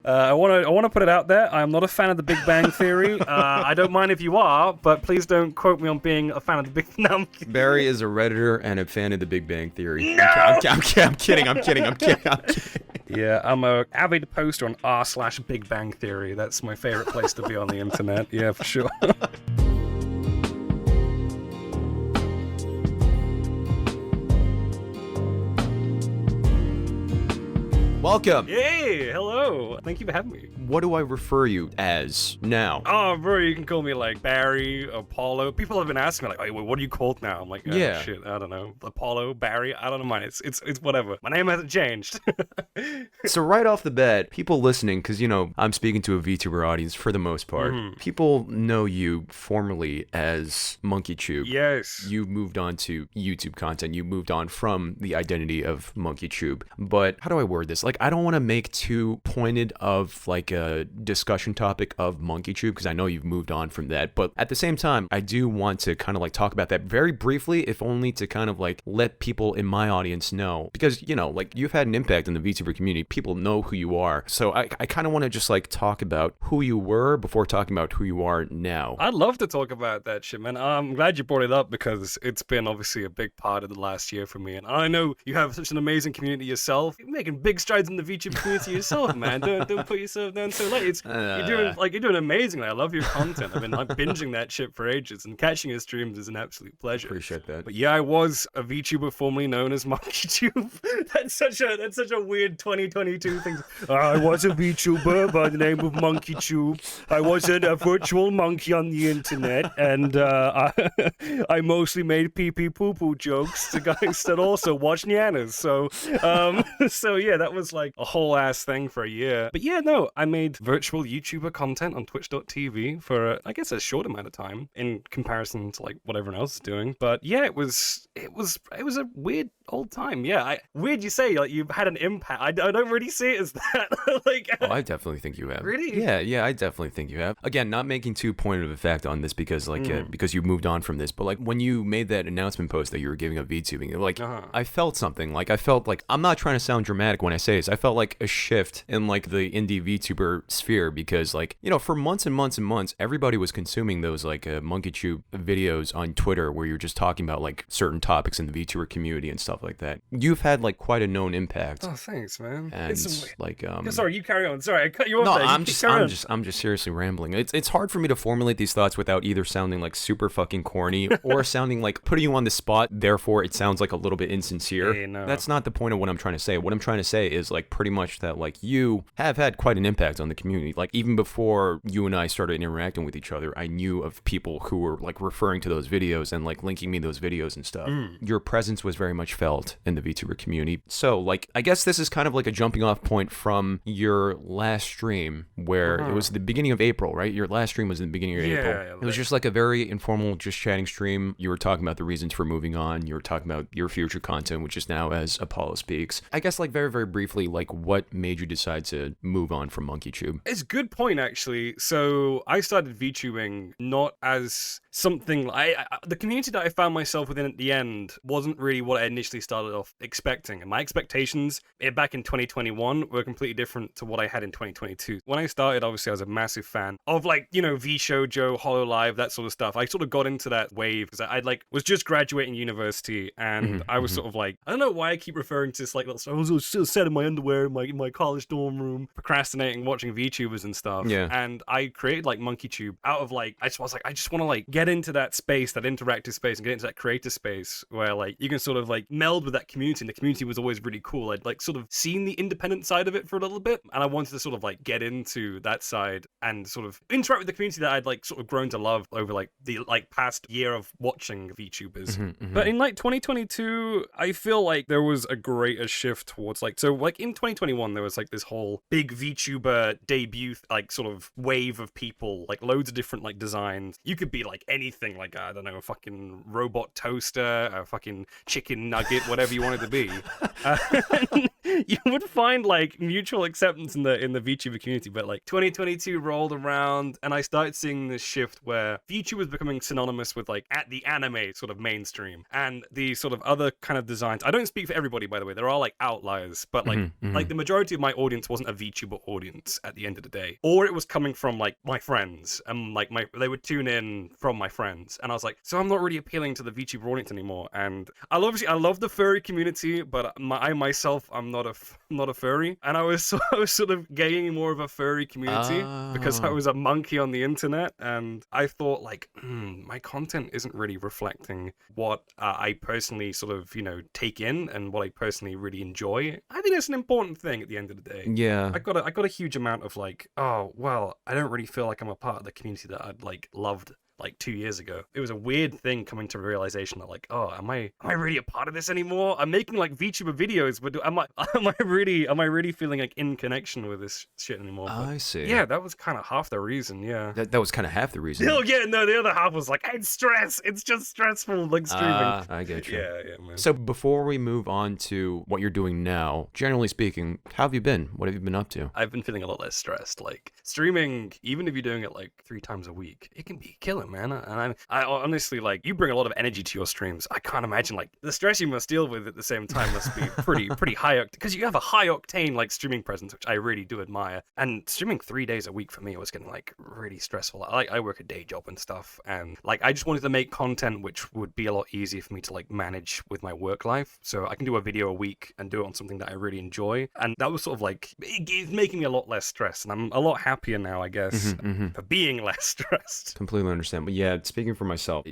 I want to put it out there. I'm not a fan of the Big Bang Theory. I don't mind if you are, but please don't quote me on being a fan of the Big Bang. Barry is a Redditor and a fan of the Big Bang Theory. No! I'm kidding. Yeah, I'm a avid poster on r/Big Bang Theory. That's my favorite place to be on the internet. Yeah, for sure. Welcome. Hey, hello. Thank you for having me. What do I refer you as now? Oh, bro, you can call me like Barry, Apollo. People have been asking me like, "Hey, what are you called now?" I'm like, oh, Yeah. shit, I don't know. Apollo, Barry, I don't know mine. It's whatever. My name hasn't changed. So right off the bat, people listening, because, I'm speaking to a VTuber audience for the most part, people know you formerly as MonkeChoob. Yes. You moved on to YouTube content. You moved on from the identity of MonkeChoob. But how do I word this? Like, I don't want to make too pointed of like a discussion topic of MonkeChoob because I know you've moved on from that. But at the same time, I do want to kind of like talk about that very briefly, if only to kind of like let people in my audience know. Because, like you've had an impact in the VTuber community. People know who you are. So I kind of want to just like talk about who you were before talking about who you are now. I'd love to talk about that shit, man. I'm glad you brought it up because it's been obviously a big part of the last year for me. And I know you have such an amazing community yourself. You're making big strides in the VTuber community yourself, man. Don't put yourself down so late. You're doing amazingly. I love your content. I've been binging that shit for ages, and catching your streams is an absolute pleasure. Appreciate that. But yeah, I was a VTuber formerly known as MonkeChoob. That's such a weird 2022 thing. I was a VTuber by the name of MonkeChoob. I was a virtual monkey on the internet, and I mostly made pee-pee poo-poo jokes to guys that also watch Nyanas. So yeah, that was like a whole ass thing for a year. But yeah, no, I made virtual YouTuber content on twitch.tv for I guess a short amount of time in comparison to like what everyone else is doing. But yeah, it was a weird old time. Yeah, weird you say like you've had an impact. I don't really see it as that. Like, oh, I definitely think you have. Really? Yeah, I definitely think you have. Again, not making too pointed of a fact on this because because you moved on from this, but like when you made that announcement post that you were giving up VTubing, like I felt something. Like I felt like, I'm not trying to sound dramatic when I say this, I felt like a shift in like the indie VTuber sphere because like, for months and months and months, everybody was consuming those like MonkeChoob videos on Twitter where you're just talking about like certain topics in the VTuber community and stuff like that. You've had like quite a known impact. Oh, thanks, man. And like sorry, you carry on. Sorry, I cut you off. No, there. I'm just seriously rambling. It's hard for me to formulate these thoughts without either sounding like super fucking corny or sounding like putting you on the spot, therefore it sounds like a little bit insincere. Hey, no. That's not the point of what I'm trying to say. What I'm trying to say is like pretty much that like you have had quite an impact on the community. Like even before you and I started interacting with each other, I knew of people who were like referring to those videos and like linking me those videos and stuff. Your presence was very much felt in the VTuber community. So like I guess this is kind of like a jumping off point from your last stream where it was the beginning of April, right? Your last stream was in the beginning of April. Yeah, it was just like a very informal, just chatting stream. You were talking about the reasons for moving on. You were talking about your future content, which is now as Apollo Speaks. I guess like very, very briefly, like what made you decide to move on from MonkeChoob? It's a good point, actually. So I started VTubing not as something the community that I found myself within at the end wasn't really what I initially started off expecting. And my expectations back in 2021 were completely different to what I had in 2022. When I started, obviously, I was a massive fan of like, VShojo, HoloLive, that sort of stuff. I sort of got into that wave because I like was just graduating university and I was sort of like, I don't know why I keep referring to this like, I was still sat in my underwear in my college dorm room, procrastinating, watching VTubers and stuff. Yeah. And I created like MonkeChoob out of like, I just want to like get into that space, that interactive space and get into that creative space where like you can sort of like meld with that community. And the community was always really cool. I'd like sort of seen the independent side of it for a little bit and I wanted to sort of like get into that side and sort of interact with the community that I'd like sort of grown to love over like the like past year of watching VTubers. But in like 2022, I feel like there was a greater shift towards like, so like in 2021, there was like this whole big VTuber debut, like sort of wave of people, like loads of different like designs. You could be like anything, like, I don't know, a fucking robot toaster, a fucking chicken nugget, whatever you wanted to be. You would find like mutual acceptance in the VTuber community, but like 2022 rolled around and I started seeing this shift where VTuber was becoming synonymous with like at the anime sort of mainstream and the sort of other kind of designs. I don't speak for everybody, by the way. There are like outliers, but like Like the majority of my audience wasn't a VTuber audience at the end of the day, or it was coming from like my friends, and like they would tune in from my friends, and I was like, so I'm not really appealing to the VTuber audience anymore. And I love the furry community, but I myself, I'm not a furry, and I was sort of gaining more of a furry community because I was a monkey on the internet, and I thought like, my content isn't really reflecting what I personally sort of, take in and what I personally really enjoy. I think it's an important thing at the end of the day. Yeah. I got a huge amount of like, oh, well, I don't really feel like I'm a part of the community that I'd like loved like 2 years ago. It was a weird thing coming to realization that like, oh, am I really a part of this anymore? I'm making like VTuber videos, but am I really feeling like in connection with this shit anymore? But, I see. yeah, that was kind of half the reason. Yeah, that was kind of half the reason. Oh yeah, no, the other half was like, it's stress. It's just stressful, like streaming. I get you. Yeah, man. So before we move on to what you're doing now, generally speaking, how have you been? What have you been up to? I've been feeling a lot less stressed. Like streaming, even if you're doing it like 3 times a week, it can be killing, man. And I honestly, like, you bring a lot of energy to your streams. I can't imagine like the stress you must deal with at the same time must be pretty high, because you have a high octane like streaming presence, which I really do admire. And streaming 3 days a week for me was getting like really stressful. I work a day job and stuff, and like I just wanted to make content which would be a lot easier for me to like manage with my work life, so I can do a video a week and do it on something that I really enjoy. And that was sort of like, it's making me a lot less stressed, and I'm a lot happier now, I guess, for being less stressed. Completely understand. But yeah, speaking for myself,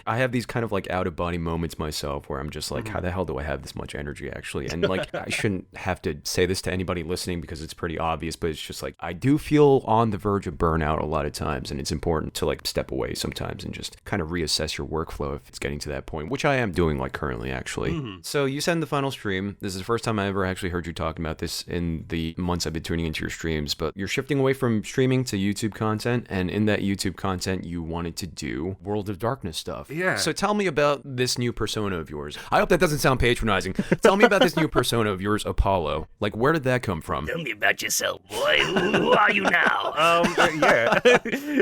I have these kind of like out of body moments myself where I'm just like, how the hell do I have this much energy actually? And like, I shouldn't have to say this to anybody listening because it's pretty obvious, but it's just like, I do feel on the verge of burnout a lot of times, and it's important to like step away sometimes and just kind of reassess your workflow if it's getting to that point, which I am doing like currently actually. So you said in the final stream, this is the first time I ever actually heard you talking about this in the months I've been tuning into your streams, but you're shifting away from streaming to YouTube content, and in that YouTube content you wanted to do World of Darkness stuff. Yeah. So tell me about this new persona of yours. I hope that doesn't sound patronizing. Tell me about this new persona of yours, Apollo. Like, where did that come from? Tell me about yourself, boy. Who are you now? Yeah.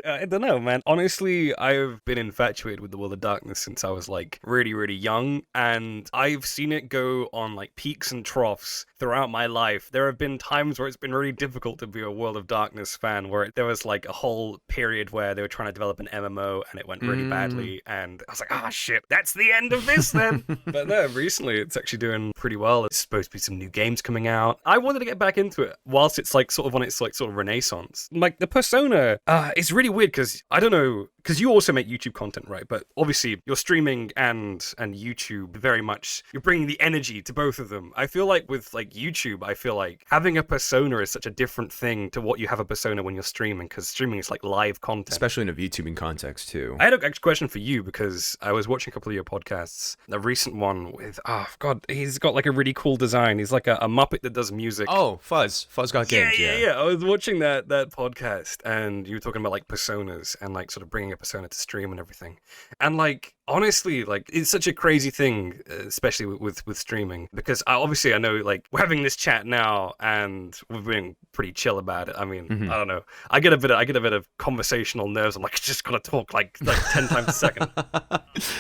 I don't know, man. Honestly, I've been infatuated with the World of Darkness since I was like really, really young, and I've seen it go on like peaks and troughs throughout my life. There have been times where it's been really difficult to be a World of Darkness fan, where there was like a whole period where they were trying to develop an MMO and it went really badly, and I was like, shit, that's the end of this then. But no, recently it's actually doing pretty well. It's supposed to be some new games coming out. I wanted to get back into it whilst it's like sort of on its like sort of renaissance. Like the persona, it's really weird because I don't know, because you also make YouTube content, right? But obviously you're streaming and YouTube very much, you're bringing the energy to both of them. I feel like with like YouTube, I feel like having a persona is such a different thing to what you have a persona when you're streaming, because streaming is like live content. Especially in a VTubing context too. I had a question for you because I was watching a couple of your podcasts. The recent one with, he's got like a really cool design. He's like a Muppet that does music. Oh, Fuzz Got Games. Yeah. I was watching that podcast, and you were talking about like personas and like sort of bringing a persona to stream and everything. And like, honestly, like, it's such a crazy thing, especially with streaming, because I know like we're having this chat now and we're being pretty chill about it. I mean, I don't know. I get a bit of conversational nerves. I'm like, I just gotta talk like 10 times a second.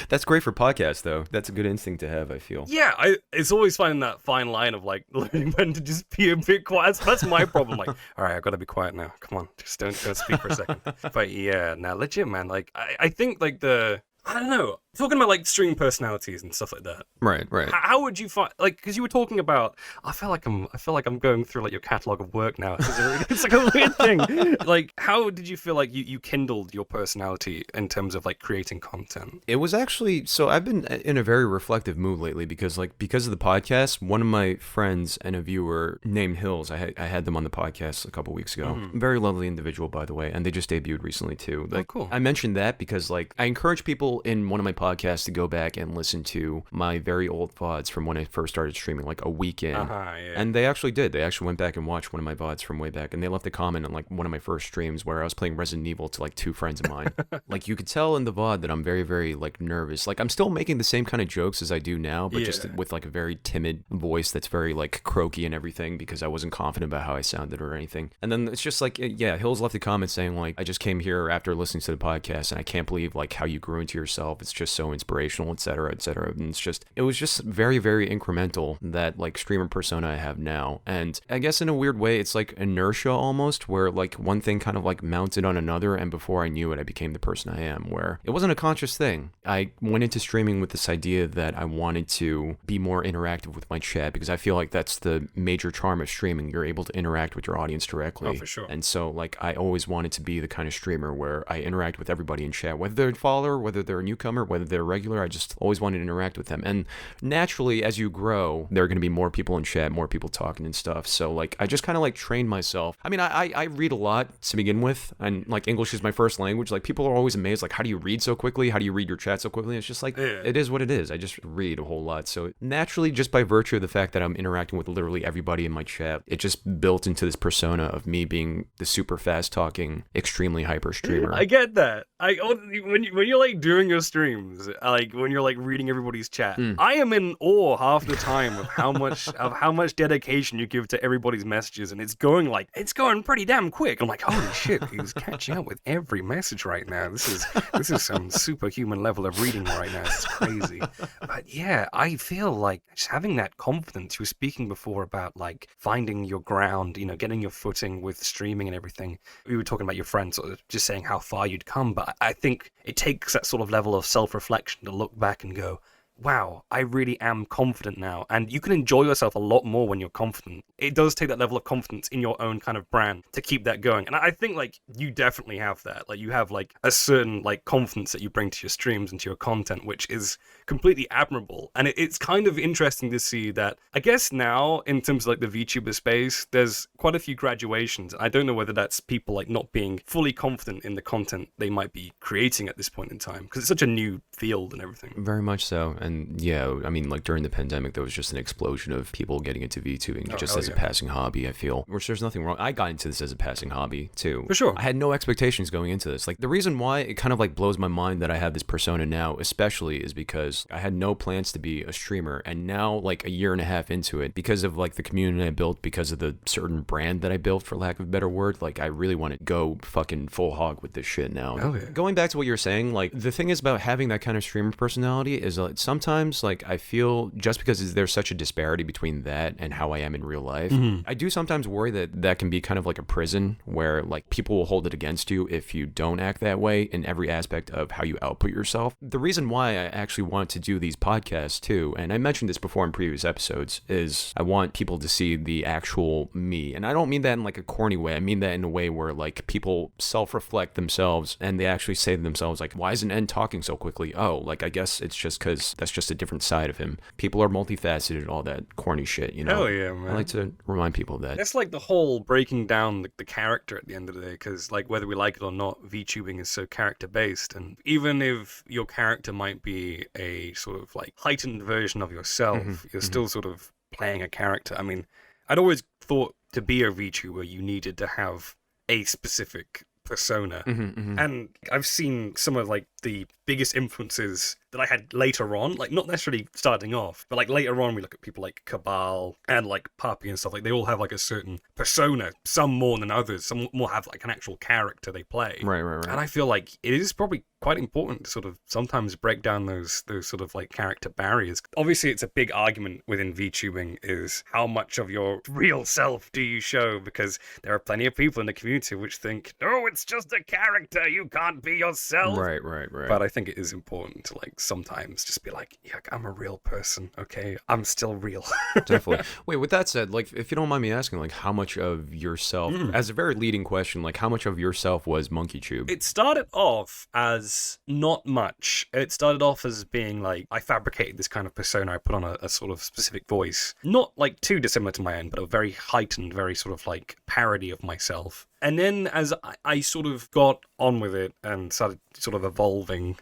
That's great for podcasts though. That's a good instinct to have, I feel. Yeah, it's always finding that fine line of like learning when to just be a bit quiet. That's my problem. Like, all right, I gotta be quiet now. Come on, just don't speak for a second. But yeah, now legit, man. Like, I think like I don't know. Talking about like stream personalities and stuff like that. Right. How would you find, like, because you were talking about, I feel like I'm going through like your catalog of work now. It's like a weird thing. Like, how did you feel like you kindled your personality in terms of like creating content? It was actually, so I've been in a very reflective mood lately because of the podcast. One of my friends and a viewer named Hills, I had them on the podcast a couple weeks ago. Very lovely individual, by the way, and they just debuted recently too. Like, cool. I mentioned that because like I encourage people in one of my podcasts to go back and listen to my very old VODs from when I first started streaming, like a week in. Yeah. And they actually did. They actually went back and watched one of my VODs from way back, and they left a comment on like one of my first streams where I was playing Resident Evil to like 2 friends of mine. Like, you could tell in the VOD that I'm very, very like nervous. Like, I'm still making the same kind of jokes as I do now, but just with like a very timid voice that's very like croaky and everything, because I wasn't confident about how I sounded or anything. And then it's just like, Hills left a comment saying like, I just came here after listening to the podcast and I can't believe like how you grew into your yourself. It's just so inspirational, etc., etc. And it was just very, very incremental, that like streamer persona I have now. And I guess in a weird way, it's like inertia almost, where like one thing kind of like mounted on another, and before I knew it, I became the person I am, where it wasn't a conscious thing. I went into streaming with this idea that I wanted to be more interactive with my chat, because I feel like that's the major charm of streaming. You're able to interact with your audience directly. Oh, for sure. And so like I always wanted to be the kind of streamer where I interact with everybody in chat, whether they're a follower, whether they're a newcomer, whether they're regular. I just always wanted to interact with them. And naturally, as you grow, there are going to be more people in chat, more people talking and stuff. So like I just kind of like trained myself. I mean, I read a lot to begin with, and like English is my first language. Like people are always amazed, like, how do you read so quickly? How do you read your chat so quickly? It's just like, It is what it is. I just read a whole lot. So naturally, just by virtue of the fact that I'm interacting with literally everybody in my chat, it just built into this persona of me being the super fast talking, extremely hyper streamer. I get that. When you're like doing your streams, like when you're like reading everybody's chat, I am in awe half the time of how much dedication you give to everybody's messages, and it's going pretty damn quick. I'm like, holy shit, he's catching up with every message right now. This is some superhuman level of reading right now. It's crazy. But yeah, I feel like just having that confidence. You were speaking before about like finding your ground, getting your footing with streaming and everything. We were talking about your friends, sort of just saying how far you'd come, but I think it takes that sort of level of self-reflection to look back and go, wow, I really am confident now. And you can enjoy yourself a lot more when you're confident. It does take that level of confidence in your own kind of brand to keep that going. And I think like you definitely have that. Like you have like a certain like confidence that you bring to your streams and to your content, which is completely admirable. And it's kind of interesting to see that, I guess now in terms of like the VTuber space, there's quite a few graduations. I don't know whether that's people like not being fully confident in the content they might be creating at this point in time, because it's such a new field and everything. Very much so. And yeah, I mean, like during the pandemic, there was just an explosion of people getting into VTubing just as a passing hobby, I feel. Which there's nothing wrong. I got into this as a passing hobby too. For sure. I had no expectations going into this. Like the reason why it kind of like blows my mind that I have this persona now, especially, is because I had no plans to be a streamer. And now like a year and a half into it, because of like the community I built, because of the certain brand that I built, for lack of a better word, like I really want to go fucking full hog with this shit now. Going back to what you're saying, like the thing is about having that kind of streamer personality is sometimes like I feel just because there's such a disparity between that and how I am in real life, I do sometimes worry that that can be kind of like a prison where like people will hold it against you if you don't act that way in every aspect of how you output yourself. The reason why I actually want to do these podcasts too, and I mentioned this before in previous episodes, is I want people to see the actual me. And I don't mean that in like a corny way. I mean that in a way where like people self-reflect themselves and they actually say to themselves like, why isn't N talking so quickly? Oh, like I guess it's just because that's just a different side of him. People are multifaceted, all that corny shit, Hell yeah, man. I like to remind people of that. That's like the whole breaking down the character at the end of the day, because like whether we like it or not, VTubing is so character based, and even if your character might be a sort of like heightened version of yourself, you're still sort of playing a character. I mean, I'd always thought to be a VTuber you needed to have a specific persona, and I've seen some of like the biggest influences that I had later on, like not necessarily starting off, but like later on we look at people like Cabal and like Puppy and stuff, like they all have like a certain persona, some more than others, some more have like an actual character they play. Right. And I feel like it is probably quite important to sort of sometimes break down those sort of like character barriers. Obviously it's a big argument within VTubing is how much of your real self do you show, because there are plenty of people in the community which think, no, it's just a character, you can't be yourself. Right. But I think it is important to like sometimes just be like, yeah, I'm a real person, okay? I'm still real. Definitely. Wait, with that said, like, if you don't mind me asking, like, how much of yourself, as a very leading question, like, how much of yourself was MonkeChoob? It started off as not much. It started off as being like, I fabricated this kind of persona, I put on a sort of specific voice. Not like too dissimilar to my own, but a very heightened, very sort of like parody of myself. And then as I sort of got on with it and started sort of evolving,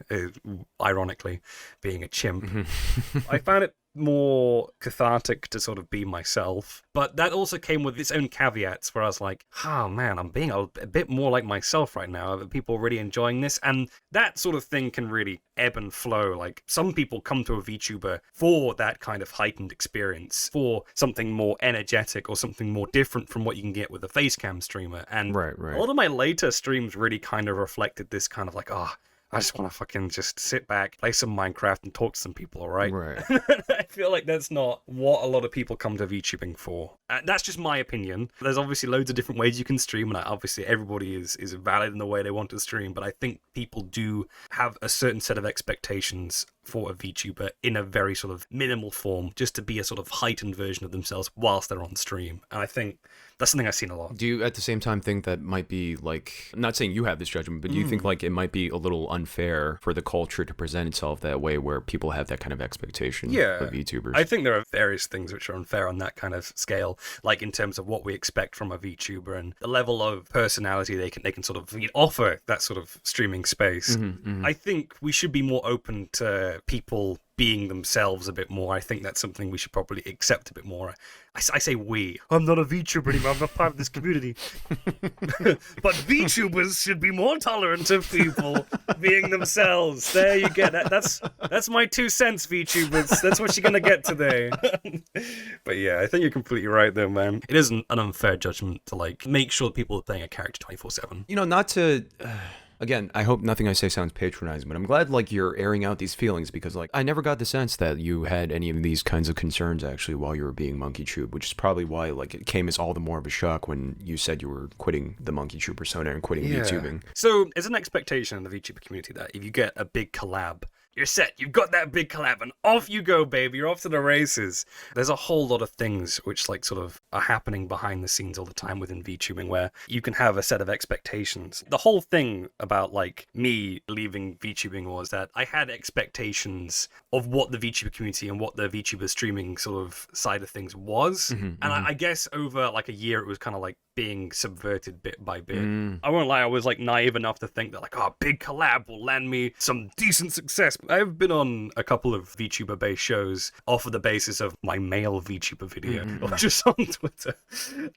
ironically, being a chimp, I found it more cathartic to sort of be myself. But that also came with its own caveats where I was like, oh man, I'm being a bit more like myself right now. Are people really enjoying this? And that sort of thing can really ebb and flow. Like some people come to a VTuber for that kind of heightened experience, for something more energetic or something more different from what you can get with a facecam streamer. And right. a lot of my later streams really kind of reflected this kind of like, I just want to fucking just sit back, play some Minecraft, and talk to some people, all right? Right. I feel like that's not what a lot of people come to VTubing for. That's just my opinion. There's obviously loads of different ways you can stream, and obviously everybody is valid in the way they want to stream, but I think people do have a certain set of expectations for a VTuber in a very sort of minimal form, just to be a sort of heightened version of themselves whilst they're on stream. And I think that's something I've seen a lot. Do you at the same time think that might be like, I'm not saying you have this judgment, but do you think like it might be a little unfair for the culture to present itself that way where people have that kind of expectation of VTubers? I think there are various things which are unfair on that kind of scale, like in terms of what we expect from a VTuber and the level of personality they can sort of offer that sort of streaming space. I think we should be more open to people being themselves a bit more. I think that's something we should probably accept a bit more. I say we. I'm not a VTuber anymore. I'm not part of this community. But VTubers should be more tolerant of people being themselves. There you get that. That's my 2 cents, VTubers. That's what you're gonna get today. But yeah, I think you're completely right there, man. It isn't an unfair judgment to like make sure people are playing a character 24/7. You know, not to... Again, I hope nothing I say sounds patronizing, but I'm glad like you're airing out these feelings because like I never got the sense that you had any of these kinds of concerns actually while you were being MonkeChoob, which is probably why like it came as all the more of a shock when you said you were quitting the MonkeChoob persona and quitting VTubing. So there's an expectation in the VTuber community that if you get a big collab, you're set. You've got that big collab and off you go, baby. You're off to the races. There's a whole lot of things which like sort of are happening behind the scenes all the time within VTubing where you can have a set of expectations. The whole thing about like me leaving VTubing was that I had expectations of what the VTuber community and what the VTuber streaming sort of side of things was. I guess over like a year it was kind of like being subverted bit by bit. I won't lie, I was like naive enough to think that like, oh, big collab will land me some decent success. I've been on a couple of VTuber based shows off of the basis of my male VTuber video or just on Twitter.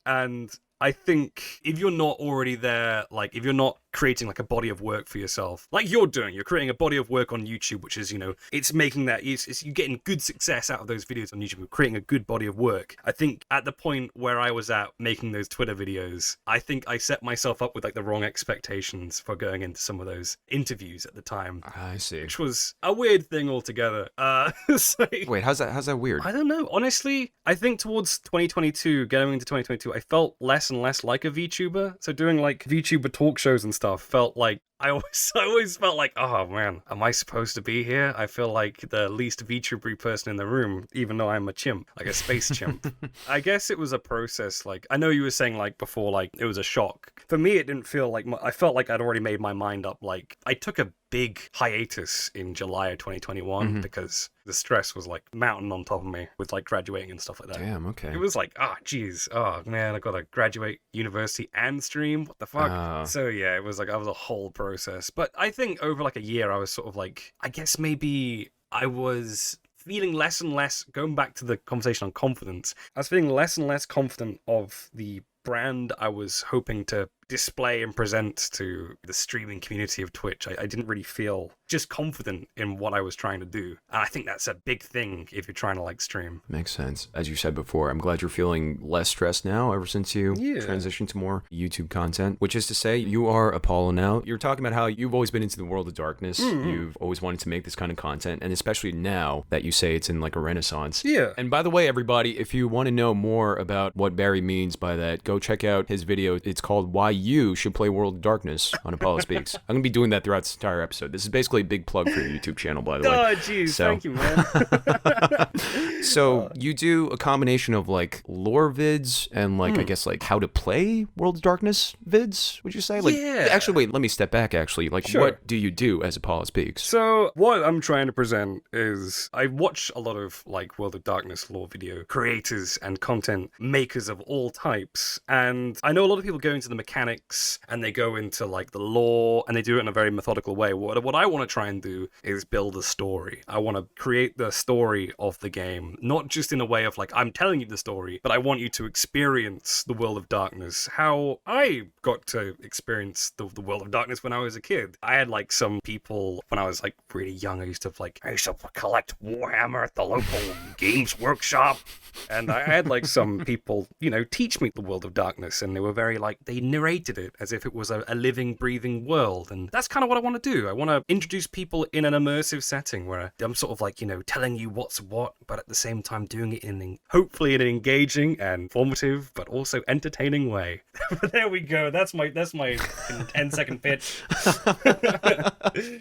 And I think if you're not already there, like if you're not creating like a body of work for yourself, like you're doing, you're creating a body of work on YouTube, which is, you know, it's making that, it's you're getting good success out of those videos on YouTube, you're creating a good body of work. I think at the point where I was at making those Twitter videos, I think I set myself up with like the wrong expectations for going into some of those interviews at the time. I see. Which was a weird thing altogether. So, wait, how's that weird? I don't know. Honestly, I think towards 2022, going into 2022, I felt less and less like a VTuber. So doing like VTuber talk shows and stuff felt like I always felt like, oh man, am I supposed to be here? I feel like the least VTubery person in the room, even though I'm a chimp, like a space chimp. I guess it was a process. Like, I know you were saying like before, like it was a shock. For me, it didn't feel like, I felt like I'd already made my mind up. Like I took a big hiatus in July of 2021 because the stress was like mountain on top of me with like graduating and stuff like that. Damn, okay. It was like, oh man, I gotta graduate university and stream. What the fuck? So yeah, it was like, I was a whole process. But I think over like a year, I was sort of like, I guess maybe I was feeling less and less, going back to the conversation on confidence, I was feeling less and less confident of the brand I was hoping to display and present to the streaming community of Twitch. I didn't really feel just confident in what I was trying to do. And I think that's a big thing if you're trying to like stream. Makes sense. As you said before, I'm glad you're feeling less stressed now ever since you transitioned to more YouTube content, which is to say you are Apollo now. You're talking about how you've always been into the world of darkness. You've always wanted to make this kind of content. And especially now that you say it's in like a renaissance. Yeah. And by the way, everybody, if you want to know more about what Barry means by that, go check out his video. It's called Why You Should Play World of Darkness on Apollo Speaks. I'm going to be doing that throughout this entire episode. This is basically a big plug for your YouTube channel, by the way. Oh, jeez. Thank you, man. So you do a combination of like lore vids and like, I guess like how to play World of Darkness vids, would you say? Like, actually, wait, let me step back actually. Like, what do you do as Apollo Speaks? So what I'm trying to present is I watch a lot of like World of Darkness lore video creators and content makers of all types. And I know a lot of people go into the mechanics and they go into like the lore and they do it in a very methodical way. What I want to try and do is build a story. I want to create the story of the game, not just in a way of like, I'm telling you the story, but I want you to experience the World of Darkness, how I got to experience the World of Darkness when I was a kid. I had like some people when I was like really young, I used to collect Warhammer at the local games workshop. And I had like some people, you know, teach me the World of Darkness, and they were very like, they narrated narrated it as if it was a living, breathing world. And that's kind of what I want to do. I want to introduce people in an immersive setting where I'm sort of like, telling you what's what, but at the same time doing it hopefully in an engaging and informative, but also entertaining way. There we go. That's my 10-second pitch.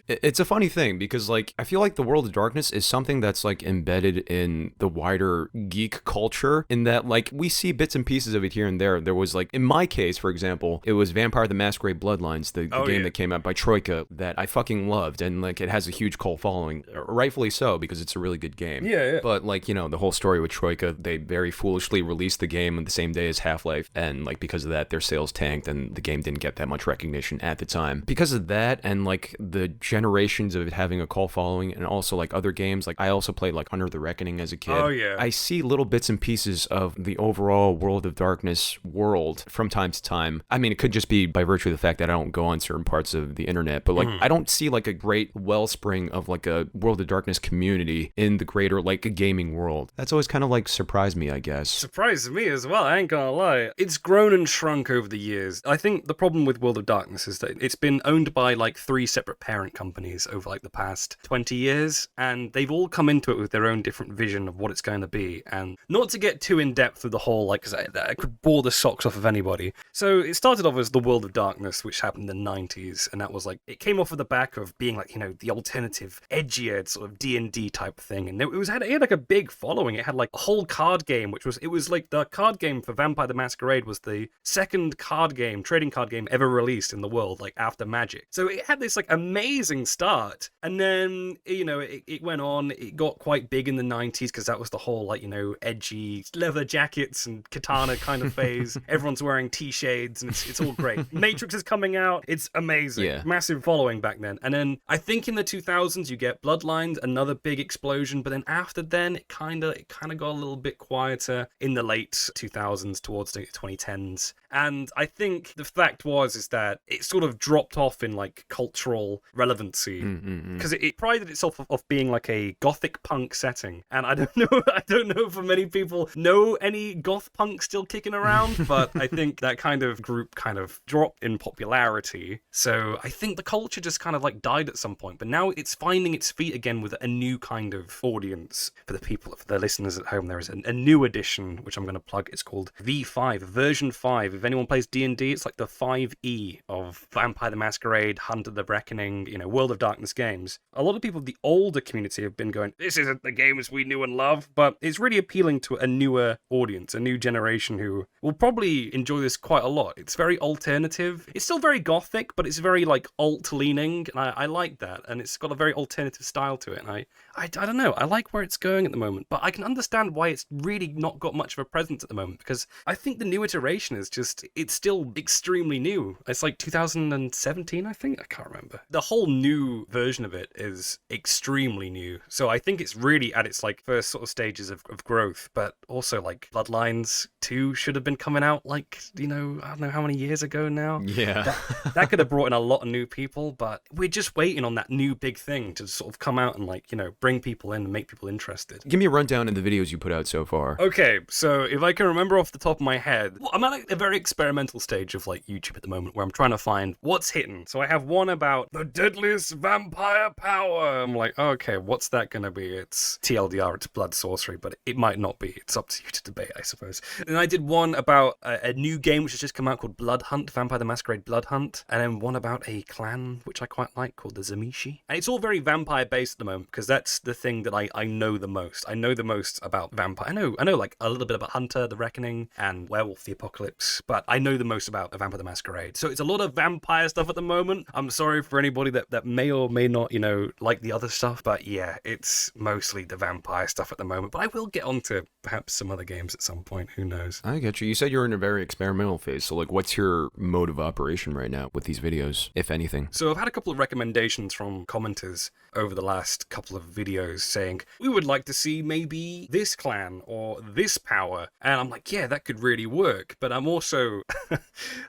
It's a funny thing because, like, I feel like the World of Darkness is something that's, like, embedded in the wider geek culture, in that, like, we see bits and pieces of it here and there. There was, like, in my case, for example, it was Vampire the Masquerade Bloodlines, the game that came out by Troika, that I fucking loved, and, like, it has a huge cult following, rightfully so, because it's a really good game. Yeah. But, like, the whole story with Troika, they very foolishly released the game on the same day as Half-Life, and, like, because of that, their sales tanked, and the game didn't get that much recognition at the time. Because of that, and, like, the generations of it having a cult following, and also, like, other games, like, I also played, like, Under the Reckoning as a kid. Oh, yeah. I see little bits and pieces of the overall World of Darkness world from time to time. I mean, it could just be by virtue of the fact that I don't go on certain parts of the internet, but, like, I don't see, like, a great wellspring of, like, a World of Darkness community in the greater, like, gaming world. That's always kind of, like, surprised me, I guess. Surprised me as well, I ain't gonna lie. It's grown and shrunk over the years. I think the problem with World of Darkness is that it's been owned by, like, 3 separate parent companies over, like, the past 20 years, and they've all come into it with their own different vision of what it's going to be. And not to get too in-depth with the whole, like, because I could bore the socks off of anybody. So it started off as the World of Darkness, which happened in the 90s, and that was, like, it came off of the back of being, like, the alternative, edgier sort of D&D type thing. And it had like, a big following. It had, like, a whole card game, it was like, the card game for Vampire the Masquerade was the second trading card game ever released in the world, like, after Magic. So it had this, like, amazing start. And then, it went on, it got quite big in the 90s, because that was the whole, like, edgy leather jackets and katana kind of phase. Everyone's wearing T-shades, and it's all great. Matrix is coming out. It's amazing. Yeah. Massive following back then. And then I think in the 2000s you get Bloodlines, another big explosion, but then after then it kind of got a little bit quieter in the late 2000s towards the 2010s. And I think the fact is that it sort of dropped off in, like, cultural relevancy, because it prided itself off being like a gothic punk setting. And I don't know if many people know any goth punk still kicking around, but I think that kind of group kind of dropped in popularity. So I think the culture just kind of, like, died at some point, but now it's finding its feet again with a new kind of audience. For the listeners at home, there is a new edition, which I'm going to plug. It's called V5, version 5. If anyone plays D&D, it's like the 5e of Vampire the Masquerade, Hunter the Reckoning, World of Darkness games. A lot of people of the older community have been going, this isn't the games we knew and love, but it's really appealing to a newer audience, a new generation who will probably enjoy this quite a lot. It's very alternative. It's still very gothic, but it's very, like, alt-leaning, and I like that, and it's got a very alternative style to it, and I don't know, I like where it's going at the moment, but I can understand why it's really not got much of a presence at the moment, because I think the new iteration is just, it's still extremely new. It's like 2017, I think? I can't remember. The whole new version of it is extremely new, so I think it's really at its, like, first sort of stages of growth, but also, like, Bloodlines 2 should have been coming out, like, I don't know how many years ago now. Yeah. That could have brought in a lot of new people, but we're just waiting on that new big thing to sort of come out and, like, bring people in and make people interested. Give me a rundown of the videos you put out so far. Okay, so if I can remember off the top of my head, I'm at a very experimental stage of, like, YouTube at the moment where I'm trying to find what's hidden. So I have one about the deadliest vampire power. I'm like, okay, what's that gonna be? It's TLDR, it's blood sorcery, but it might not be. It's up to you to debate, I suppose. And I did one about a new game which has just come out called Blood Hunt, Vampire the Masquerade Blood Hunt, and then one about a clan which I quite like called the Zamishi. And it's all very vampire based at the moment because that's the thing that I know the most. I know the most about vampire. I know like a little bit about Hunter the Reckoning and Werewolf the Apocalypse, but I know the most about Vampire the Masquerade. So it's a lot of vampire stuff at the moment. I'm sorry for anybody that may or may not, like the other stuff, but yeah, it's mostly the vampire stuff at the moment. But I will get onto perhaps some other games at some point. Who knows? I get you. You said you're in a very experimental phase. So, like, what's your mode of operation right now with these videos, if anything? So I've had a couple of recommendations from commenters over the last couple of videos saying, we would like to see maybe this clan or this power. And I'm like, yeah, that could really work. But I'm also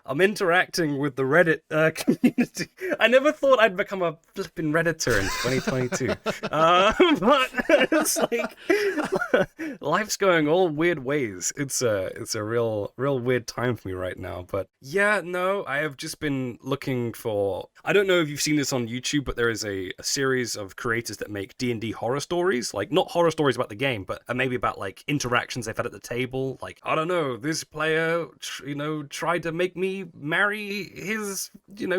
I'm interacting with the Reddit community. I never thought I'd become a flipping Redditor in 2022. But it's like life's going all weird ways. It's a real weird time for me right now. But yeah, no, I have just been looking for. I don't know if you've seen this on YouTube, but there is a series of creators that make D&D horror stories, like not horror stories about the game, but maybe about like interactions they've had at the table. Like, I don't know, this player, tried to make me marry his,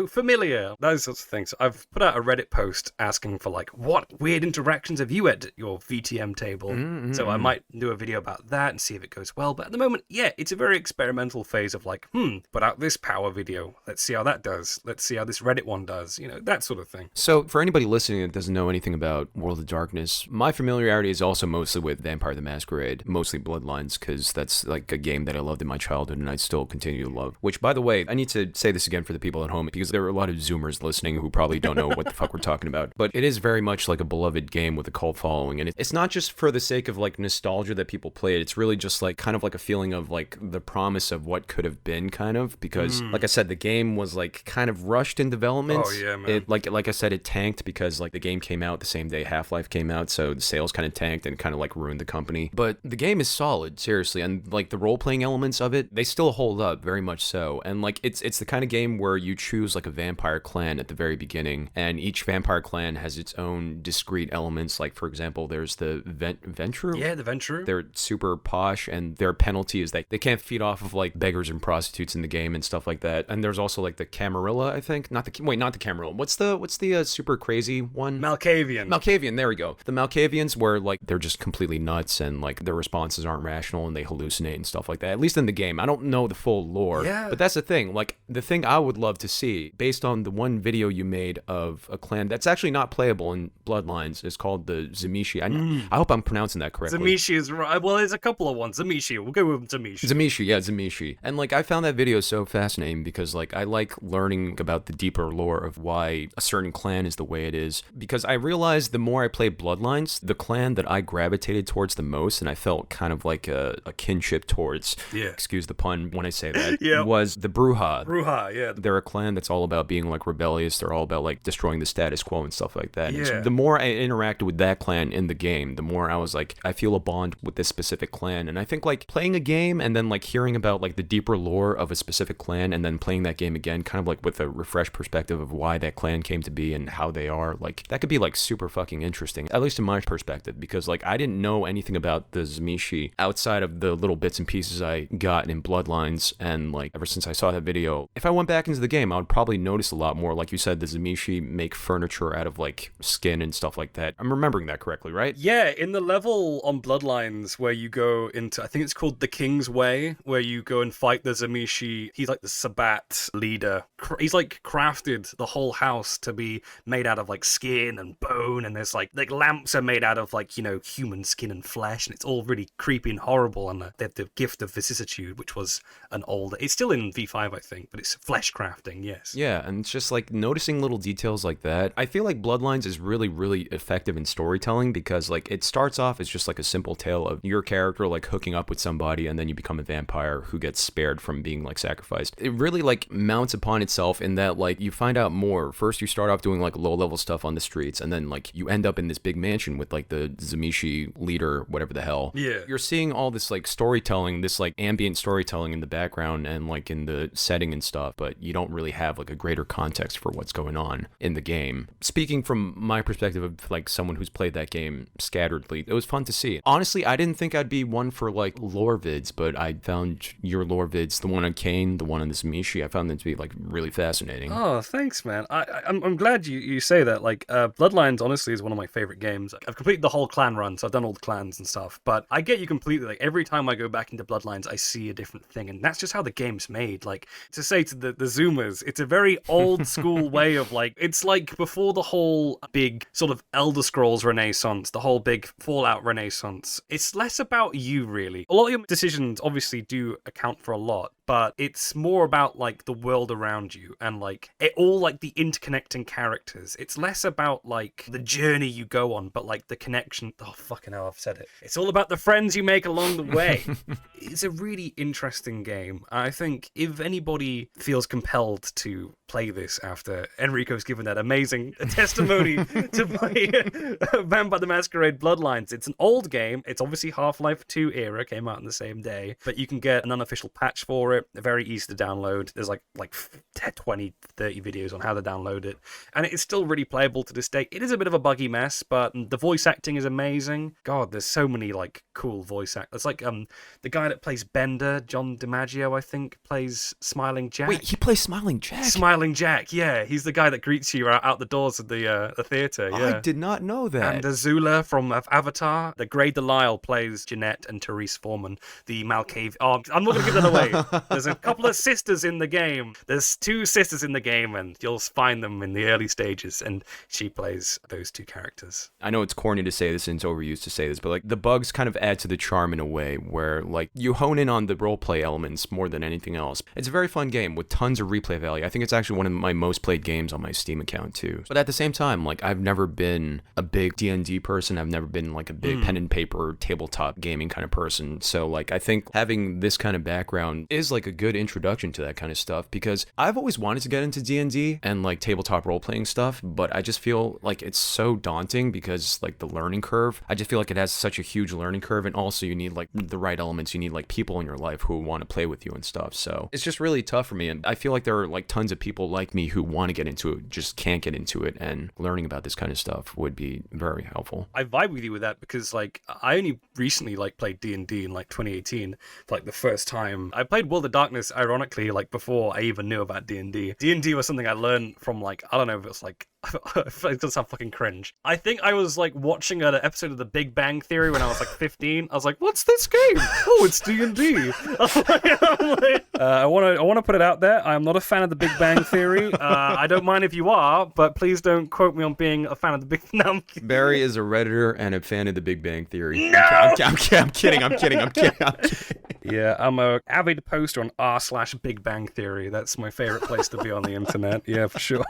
familiar. Those sorts of things. I've put out a Reddit post asking for like, what weird interactions have you had at your VTM table? So I might do a video about that and see if it goes well. But at the moment, yeah, it's a very experimental phase of like, put out this power video. Let's see how that does. Let's see how this Reddit one does. That sort of thing. So for anybody listening that doesn't know anything about World of Darkness, my familiarity is also mostly with Vampire the Masquerade, mostly Bloodlines, because that's like a game that I loved in my childhood and I still continue to love. Which, by the way, I need to say this again for the people at home, because there are a lot of Zoomers listening who probably don't know what the fuck we're talking about. But it is very much like a beloved game with a cult following, and it's not just for the sake of like nostalgia that people play it. It's really just like kind of like a feeling of like the promise of what could have been, kind of, because like I said, the game was like kind of rushed in development. Oh yeah, man. It like I said, it tanked because like the game came out the same day Half-Life came out, so the sales kind of tanked and kind of like ruined the company. But the game is solid, seriously, and like the role-playing elements of it, they still hold up very much so. And like it's the kind of game where you choose like a vampire clan at the very beginning, and each vampire clan has its own discrete elements. Like, for example, there's the Ventru. Yeah, the Ventru. They're super posh, and their penalty is that they can't feed off of like beggars and prostitutes in the game and stuff like that. And there's also like the Camarilla, I think. Not the Camarilla. What's the super crazy one? Malkavian, there we go. The Malkavians, where like they're just completely nuts and like their responses aren't rational and they hallucinate and stuff like that. At least in the game. I don't know the full lore. Yeah. But that's the thing. Like, the thing I would love to see, based on the one video you made of a clan that's actually not playable in Bloodlines, is called the Zemishi. I hope I'm pronouncing that correctly. Zemishi is right. Well, there's a couple of ones. Zemishi. We'll go with Zemishi. Zemishi. And like, I found that video so fascinating because like I like learning about the deeper lore of why a certain clan is the way it is. Because I realized the more I played Bloodlines, the clan that I gravitated towards the most, and I felt kind of like a kinship towards, excuse the pun when I say that, was the Bruja. Yeah. They're a clan that's all about being like rebellious. They're all about like destroying the status quo and stuff like that. Yeah. The more I interacted with that clan in the game, the more I was like, I feel a bond with this specific clan. And I think like playing a game and then like hearing about like the deeper lore of a specific clan and then playing that game again, kind of like with a refreshed perspective of why that clan came to be and how they are, like that could be like super fucking interesting, at least in my perspective, because like I didn't know anything about the Zemishi outside of the little bits and pieces I got in Bloodlines. And like ever since I saw that video, if I went back into the game, I would probably notice a lot more. Like you said, the Zemishi make furniture out of like skin and stuff like that. I'm remembering that correctly, right? Yeah, in the level on Bloodlines where you go into, I think it's called the King's Way, where you go and fight the Zemishi. He's like the Sabbat leader. He's like crafted the whole house to be made out of like skin and bone, and there's like lamps are made out of like, human skin and flesh, and it's all really creepy and horrible. And they have the gift of vicissitude, which was an old, it's still in V5 I think, but it's flesh crafting. Yes. Yeah, and it's just like noticing little details like that. I feel like Bloodlines is really, really effective in storytelling because like it starts off as just like a simple tale of your character like hooking up with somebody and then you become a vampire who gets spared from being like sacrificed. It really like mounts upon itself in that like you find out more. First you start off doing like low level stuff on the streets, and then like you end up in this big mansion with like the Zemishi leader, whatever the hell. Yeah. You're seeing all this like storytelling, this like ambient storytelling in the background and like in the setting and stuff, but you don't really have like a greater context for what's going on in the game. Speaking from my perspective of like someone who's played that game scatteredly, it was fun to see. Honestly, I didn't think I'd be one for like lore vids, but I found your lore vids, the one on Kane, the one on the Zemishi, I found them to be like really fascinating. Oh, thanks, man. I'm glad you say that. Like, Bloodlines honestly is one of my favorite games. I've completed the whole clan run, so I've done all the clans and stuff, but I get you completely. Like, every time I go back into Bloodlines, I see a different thing, and that's just how the game's made. Like, to say to the Zoomers, it's a very old school way of like, it's like before the whole big sort of Elder Scrolls renaissance, the whole big Fallout renaissance. It's less about you, really. A lot of your decisions obviously do account for a lot, but it's more about like the world around you and like it all like the interconnecting characters. It's less about like the journey you go on, but like the connection. Oh, fucking hell, I've said it. It's all about the friends you make along the way. It's a really interesting game. I think if anybody feels compelled to play this after Enrico's given that amazing testimony to play Vampire the Masquerade Bloodlines, it's an old game. It's obviously Half-Life 2 era, came out on the same day, but you can get an unofficial patch for it. Very easy to download. There's like 20, 30 videos on how to download it, and it's still really playable to this day. It is a bit of a buggy mess, but the voice acting is amazing. God, there's so many like cool voice actors. It's like the guy that plays Bender, John DiMaggio, I think, plays Smiling Jack. Wait, he plays Smiling Jack? Smiling Jack, yeah. He's the guy that greets you out the doors of the theater, yeah. I did not know that. And Azula from Avatar, the Grey Delisle plays Jeanette and Therese Foreman, the Malkavian. Oh, I'm not going to give that away. There's a couple of sisters in the game. There's 2 sisters in the game, and you'll find them in the early stages, and she plays those 2 characters. I know it's corny to say this and it's overused to say this, but like the bugs kind of add to the charm in a way where like you hone in on the roleplay elements more than anything else. It's a very fun game with tons of replay value. I think it's actually one of my most played games on my Steam account too. But at the same time, like I've never been a big D&D person. I've never been like a big pen and paper tabletop gaming kind of person. So like I think having this kind of background is like a good introduction to that kind of stuff, because I've always wanted to get into D&D and like tabletop role-playing stuff, but I just feel like it's so daunting because like the learning curve, I just feel like it has such a huge learning curve, and also you need like the right elements. You need like people in your life who want to play with you and stuff. So it's just really tough for me, and I feel like there are like tons of people like me who want to get into it, just can't get into it, and learning about this kind of stuff would be very helpful. I vibe with you with that because like I only recently like played D&D in like 2018 for like the first time. I played World of Darkness ironically like before I even knew about D&D. D&D was something I learned from like, I don't know if it's like it's gonna sound fucking cringe. I think I was like watching an episode of The Big Bang Theory when I was like 15. I was like, "What's this game? Oh, it's D&D." I want to put it out there. I am not a fan of The Big Bang Theory. I don't mind if you are, but please don't quote me on being a fan of the Big. No, Barry is a Redditor and a fan of The Big Bang Theory. No! I'm kidding. Yeah, I'm a avid poster on r/Big Bang Theory. That's my favorite place to be on the internet. Yeah, for sure.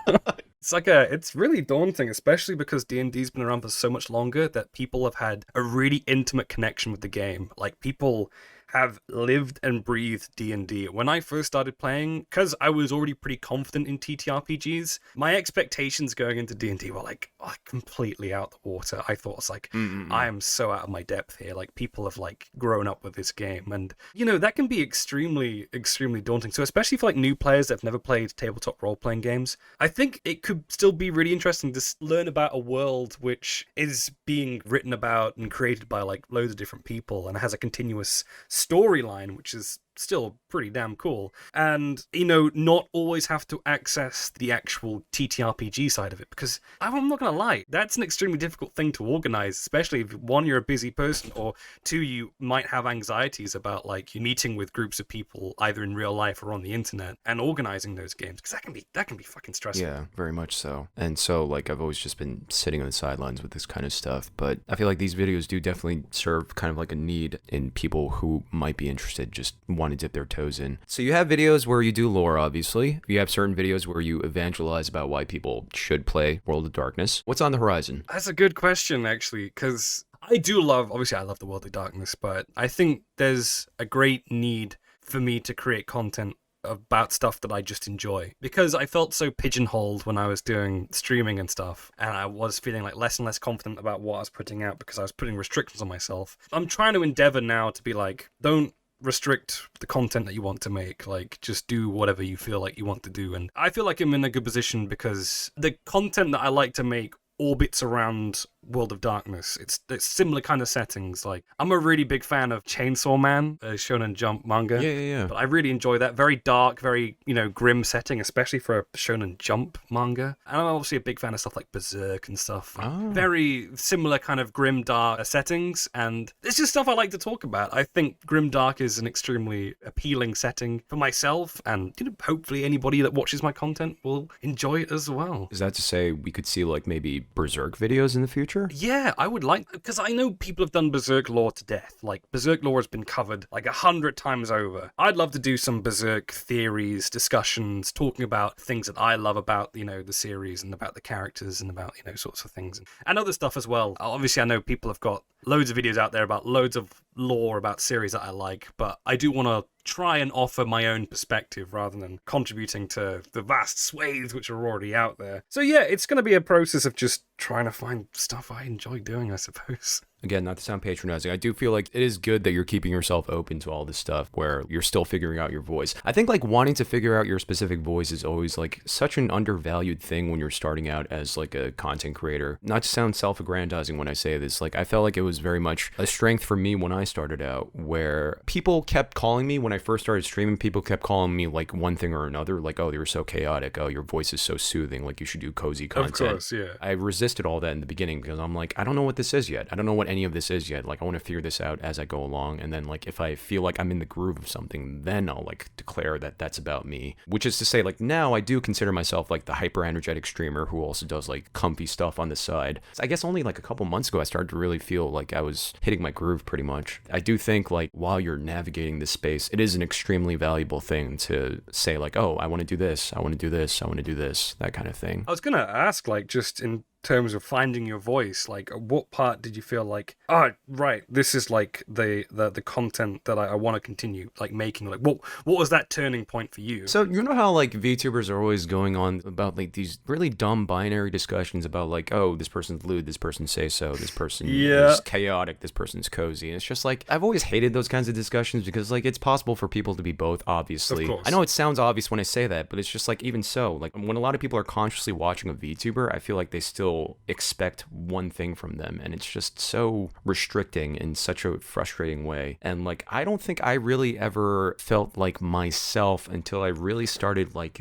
It's really daunting, especially because D&D's been around for so much longer that people have had a really intimate connection with the game. Like, people have lived and breathed D&D. When I first started playing, because I was already pretty confident in TTRPGs, my expectations going into D&D were like completely out the water. I thought it's like, I am so out of my depth here. Like, people have like grown up with this game, and you know that can be extremely, extremely daunting. So especially for like new players that have never played tabletop role-playing games, I think it could still be really interesting to learn about a world which is being written about and created by like loads of different people and has a continuous storyline, which is still pretty damn cool, and you know, not always have to access the actual TTRPG side of it, because I'm not gonna lie, that's an extremely difficult thing to organize, especially if one, you're a busy person, or two, you might have anxieties about like you meeting with groups of people either in real life or on the internet and organizing those games, because that can be fucking stressful. Yeah, very much so. And so like I've always just been sitting on the sidelines with this kind of stuff, but I feel like these videos do definitely serve kind of like a need in people who might be interested, just want to dip their toes in. So you have videos where you do lore, obviously. You have certain videos where you evangelize about why people should play World of Darkness. What's on the horizon? That's a good question, actually, because I love the World of Darkness, but I think there's a great need for me to create content about stuff that I just enjoy, because I felt so pigeonholed when I was doing streaming and stuff, and I was feeling like less and less confident about what I was putting out because I was putting restrictions on myself. I'm trying to endeavor now to be like, don't restrict the content that you want to make, like just do whatever you feel like you want to do. And I feel like I'm in a good position because the content that I like to make orbits around World of Darkness. It's similar kind of settings. Like, I'm a really big fan of Chainsaw Man, a Shonen Jump manga. Yeah. But I really enjoy that. Very dark, very, grim setting, especially for a Shonen Jump manga. And I'm obviously a big fan of stuff like Berserk and stuff. Oh. Very similar kind of grim, dark settings. And it's just stuff I like to talk about. I think grim dark is an extremely appealing setting for myself. And, hopefully anybody that watches my content will enjoy it as well. Is that to say we could see, like, maybe Berserk videos in the future? future? Yeah, I would like, because I know people have done Berserk lore to death. Like, Berserk lore has been covered like 100 times over. I'd love to do some Berserk theories, discussions, talking about things that I love about, the series and about the characters and about, sorts of things. And other stuff as well. Obviously, I know people have got loads of videos out there about loads of lore about series that I like, but I do want to try and offer my own perspective rather than contributing to the vast swathes which are already out there. So yeah, it's going to be a process of just trying to find stuff I enjoy doing, I suppose. Again, not to sound patronizing, I do feel like it is good that you're keeping yourself open to all this stuff where you're still figuring out your voice. I think like wanting to figure out your specific voice is always like such an undervalued thing when you're starting out as like a content creator. Not to sound self-aggrandizing when I say this, like I felt like it was very much a strength for me when I started out, where people kept calling me when I first started streaming, people kept calling me like one thing or another, like, oh, you're so chaotic, oh, your voice is so soothing, like you should do cozy content. Of course, yeah. I resisted all that in the beginning because I'm like, I don't know what this is yet. I don't know what any of this is yet. Like, I want to figure this out as I go along. And then, like, if I feel like I'm in the groove of something, then I'll, like, declare that that's about me. Which is to say, like, now I do consider myself, like, the hyper-energetic streamer who also does, like, comfy stuff on the side. So I guess only, like, a couple months ago, I started to really feel like I was hitting my groove pretty much. I do think, like, while you're navigating this space, it is an extremely valuable thing to say, like, oh, I want to do this, I want to do this, I want to do this, that kind of thing. I was going to ask, like, just in terms of finding your voice, like what part did you feel like, oh right, this is like the content that I want to continue like making? Like what was that turning point for you? So you know how like VTubers are always going on about like these really dumb binary discussions about like, oh, this person's lewd, this person say so, this person is chaotic, this person's cozy. And it's just like, I've always hated those kinds of discussions because like it's possible for people to be both, obviously. Of course. I know it sounds obvious when I say that, but it's just like, even so, like when a lot of people are consciously watching a VTuber, I feel like they still expect one thing from them, and it's just so restricting in such a frustrating way. And like I don't think I really ever felt like myself until I really started like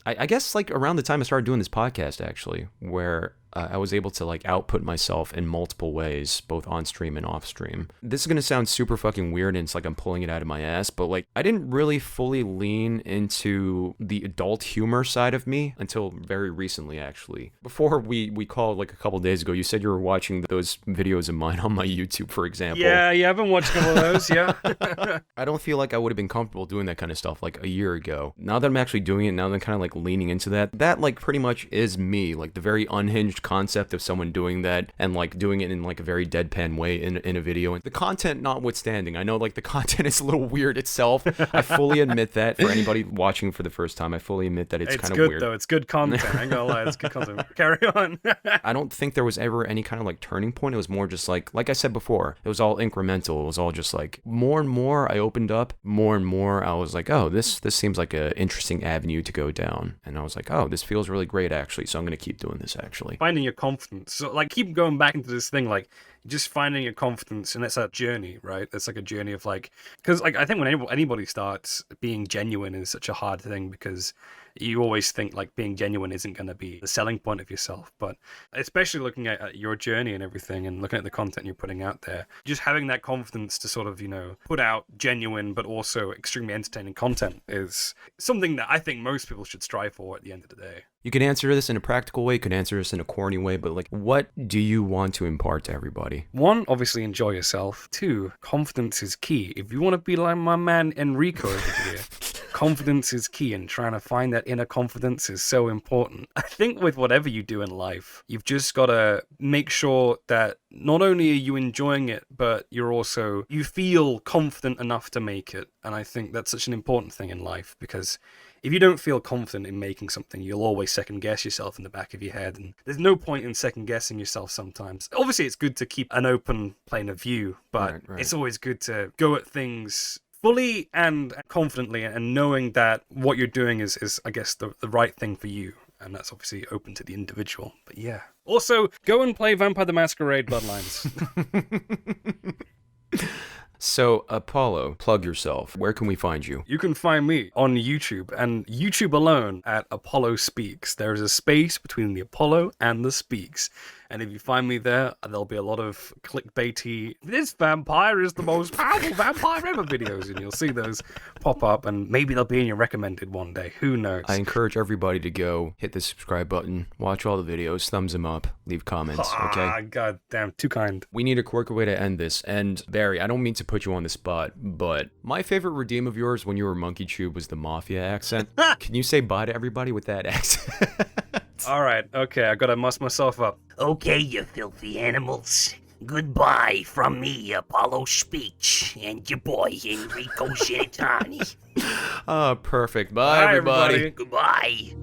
I guess like around the time I started doing this podcast actually, where I was able to like output myself in multiple ways, both on stream and off stream. This is gonna sound super fucking weird and it's like I'm pulling it out of my ass, but like I didn't really fully lean into the adult humor side of me until very recently actually. Before we called like a couple days ago, you said you were watching those videos of mine on my YouTube, for example. Yeah, I've been watching a couple of those, yeah. I don't feel like I would have been comfortable doing that kind of stuff like a year ago. Now that I'm actually doing it, now that I'm kind of like leaning into that like pretty much is me, like the very unhinged concept of someone doing that and like doing it in like a very deadpan way in a video. And the content notwithstanding, I know like the content is a little weird itself. I fully admit that. For anybody watching for the first time, I fully admit that it's kind of weird. Though it's good content. I ain't gonna lie, it's good content. Carry on. I don't think there was ever any kind of like turning point. It was more just like I said before, it was all incremental. It was all just like more and more I opened up, more and more I was like, oh, this seems like an interesting avenue to go down. And I was like, oh, this feels really great actually, so I'm gonna keep doing this actually. Finding your confidence. So like keep going back into this thing, like just finding your confidence, and it's a journey, right? It's like a journey of like, because like I think when anybody starts, being genuine is such a hard thing because you always think like being genuine isn't going to be the selling point of yourself, but especially looking at your journey and everything and looking at the content you're putting out there, just having that confidence to sort of, put out genuine but also extremely entertaining content is something that I think most people should strive for at the end of the day. You can answer this in a practical way, you can answer this in a corny way, but like, what do you want to impart to everybody? 1, obviously enjoy yourself. 2, confidence is key. If you want to be like my man Enrico over here, confidence is key, and trying to find that inner confidence is so important. I think with whatever you do in life, you've just got to make sure that not only are you enjoying it, but you feel confident enough to make it. And I think that's such an important thing in life, because if you don't feel confident in making something, you'll always second guess yourself in the back of your head. And there's no point in second guessing yourself sometimes. Obviously, it's good to keep an open plane of view, but right. It's always good to go at things fully and confidently, and knowing that what you're doing is I guess, the right thing for you. And that's obviously open to the individual. But yeah. Also, go and play Vampire the Masquerade Bloodlines. So, Apollo, plug yourself. Where can we find you? You can find me on YouTube, and YouTube alone at Apollo Speaks. There is a space between the Apollo and the Speaks. And if you find me there, there'll be a lot of clickbaity, this vampire is the most powerful vampire ever videos, and you'll see those pop up, and maybe they'll be in your recommended one day. Who knows? I encourage everybody to go hit the subscribe button, watch all the videos, thumbs them up, leave comments, okay? Ah, god damn, too kind. We need a quicker way to end this. And Barry, I don't mean to put you on the spot, but my favorite redeem of yours when you were MonkeChoob was the Mafia accent. Can you say bye to everybody with that accent? All right, okay, I gotta muss myself up. Okay, you filthy animals. Goodbye from me, Apollo Speech, and your boy, Enrico Zenitani. Perfect. Bye, everybody. Goodbye.